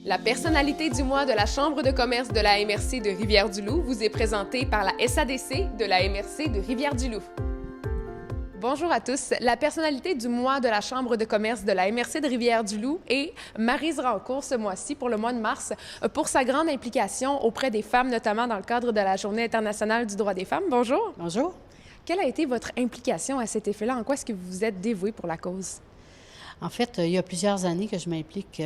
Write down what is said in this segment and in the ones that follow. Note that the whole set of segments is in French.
La personnalité du mois de la Chambre de commerce de la MRC de Rivière-du-Loup vous est présentée par la SADC de la MRC de Rivière-du-Loup. Bonjour à tous. La personnalité du mois de la Chambre de commerce de la MRC de Rivière-du-Loup est Maryse Rancourt ce mois-ci, pour le mois de mars, pour sa grande implication auprès des femmes, notamment dans le cadre de la Journée internationale du droit des femmes. Bonjour. Bonjour. Quelle a été votre implication à cet effet-là? En quoi est-ce que vous vous êtes dévouée pour la cause? En fait, il y a plusieurs années que je m'implique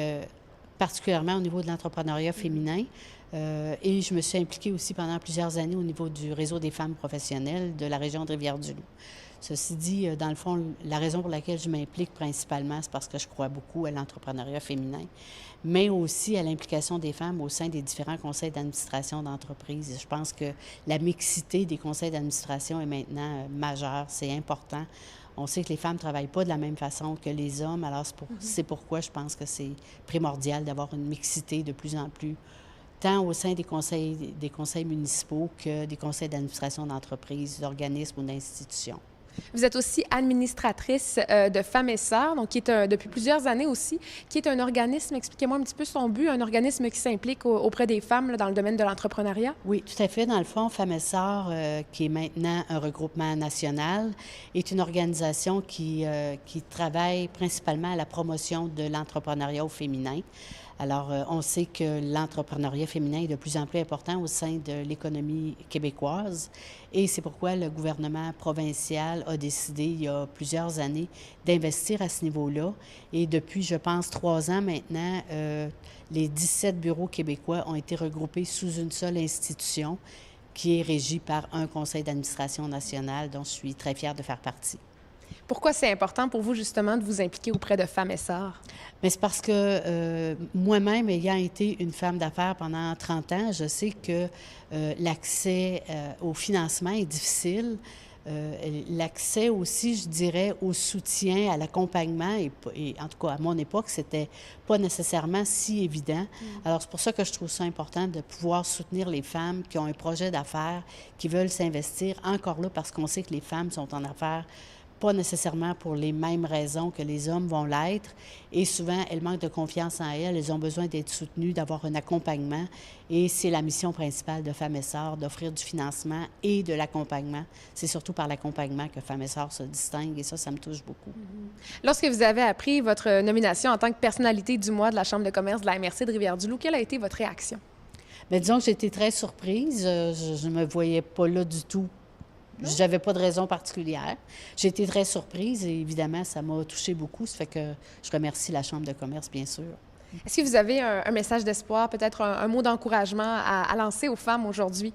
particulièrement au niveau de l'entrepreneuriat féminin. Et je me suis impliquée aussi pendant plusieurs années au niveau du réseau des femmes professionnelles de la région de Rivière-du-Loup. Ceci dit, dans le fond, la raison pour laquelle je m'implique principalement, c'est parce que je crois beaucoup à l'entrepreneuriat féminin, mais aussi à l'implication des femmes au sein des différents conseils d'administration d'entreprise. Je pense que la mixité des conseils d'administration est maintenant majeure, c'est important. On sait que les femmes ne travaillent pas de la même façon que les hommes, alors c'est pourquoi je pense que c'est primordial d'avoir une mixité de plus en plus, tant au sein des conseils municipaux que des conseils d'administration d'entreprises, d'organismes ou d'institutions. Vous êtes aussi administratrice de Femmes et Sœurs, donc qui est depuis plusieurs années aussi, qui est un organisme, expliquez-moi un petit peu son but, un organisme qui s'implique auprès des femmes là, dans le domaine de l'entrepreneuriat. Oui, tout à fait. Dans le fond, Femmes et Sœurs, qui est maintenant un regroupement national, est une organisation qui travaille principalement à la promotion de l'entrepreneuriat au féminin. Alors, on sait que l'entrepreneuriat féminin est de plus en plus important au sein de l'économie québécoise et c'est pourquoi le gouvernement provincial a décidé, il y a plusieurs années, d'investir à ce niveau-là. Et depuis, je pense, 3 ans maintenant, les 17 bureaux québécois ont été regroupés sous une seule institution qui est régie par un conseil d'administration national dont je suis très fière de faire partie. Pourquoi c'est important pour vous, justement, de vous impliquer auprès de Femmes et Sœurs? Bien, c'est parce que moi-même, ayant été une femme d'affaires pendant 30 ans, je sais que l'accès au financement est difficile. L'accès aussi, je dirais, au soutien, à l'accompagnement, et en tout cas, à mon époque, c'était pas nécessairement si évident. Alors, c'est pour ça que je trouve ça important de pouvoir soutenir les femmes qui ont un projet d'affaires, qui veulent s'investir, encore là, parce qu'on sait que les femmes sont en affaires pas nécessairement pour les mêmes raisons que les hommes vont l'être. Et souvent, elles manquent de confiance en elles. Elles ont besoin d'être soutenues, d'avoir un accompagnement. Et c'est la mission principale de Femmes et Sœurs, d'offrir du financement et de l'accompagnement. C'est surtout par l'accompagnement que Femmes et Sœurs se distinguent et ça me touche beaucoup. Lorsque vous avez appris votre nomination en tant que personnalité du mois de la Chambre de commerce de la MRC de Rivière-du-Loup, quelle a été votre réaction? Bien, disons que j'ai été très surprise. Je ne me voyais pas là du tout. Je n'avais pas de raison particulière. J'ai été très surprise et évidemment, ça m'a touchée beaucoup. Ça fait que je remercie la Chambre de commerce, bien sûr. Est-ce que vous avez un message d'espoir, peut-être un mot d'encouragement à lancer aux femmes aujourd'hui?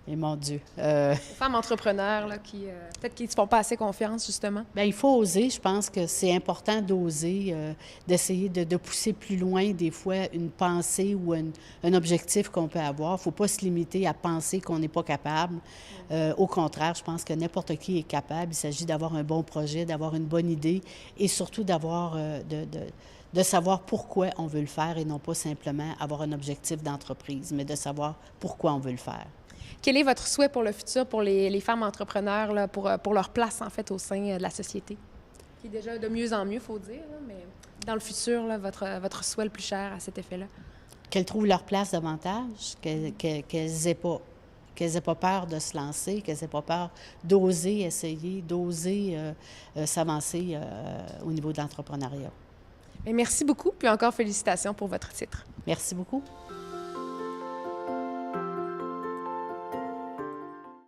Et mon Dieu. Aux femmes entrepreneurs, là, qui peut-être qui ne se font pas assez confiance, justement. Bien, il faut oser. Je pense que c'est important d'oser, d'essayer de pousser plus loin, des fois, une pensée ou un objectif qu'on peut avoir. Il ne faut pas se limiter à penser qu'on n'est pas capable. Au contraire, je pense que n'importe qui est capable. Il s'agit d'avoir un bon projet, d'avoir une bonne idée et surtout d'avoir, de savoir pourquoi on veut le faire et non pas simplement avoir un objectif d'entreprise, mais de savoir pourquoi on veut le faire. Quel est votre souhait pour le futur, pour les femmes entrepreneurs, là, pour leur place, en fait, au sein de la société? Qui est déjà de mieux en mieux, il faut dire, là, mais dans le futur, là, votre souhait le plus cher à cet effet-là? Qu'elles trouvent leur place davantage, qu'elles aient pas peur de se lancer, qu'elles n'aient pas peur d'oser essayer, d'oser s'avancer au niveau de l'entrepreneuriat. Bien, merci beaucoup, puis encore félicitations pour votre titre. Merci beaucoup.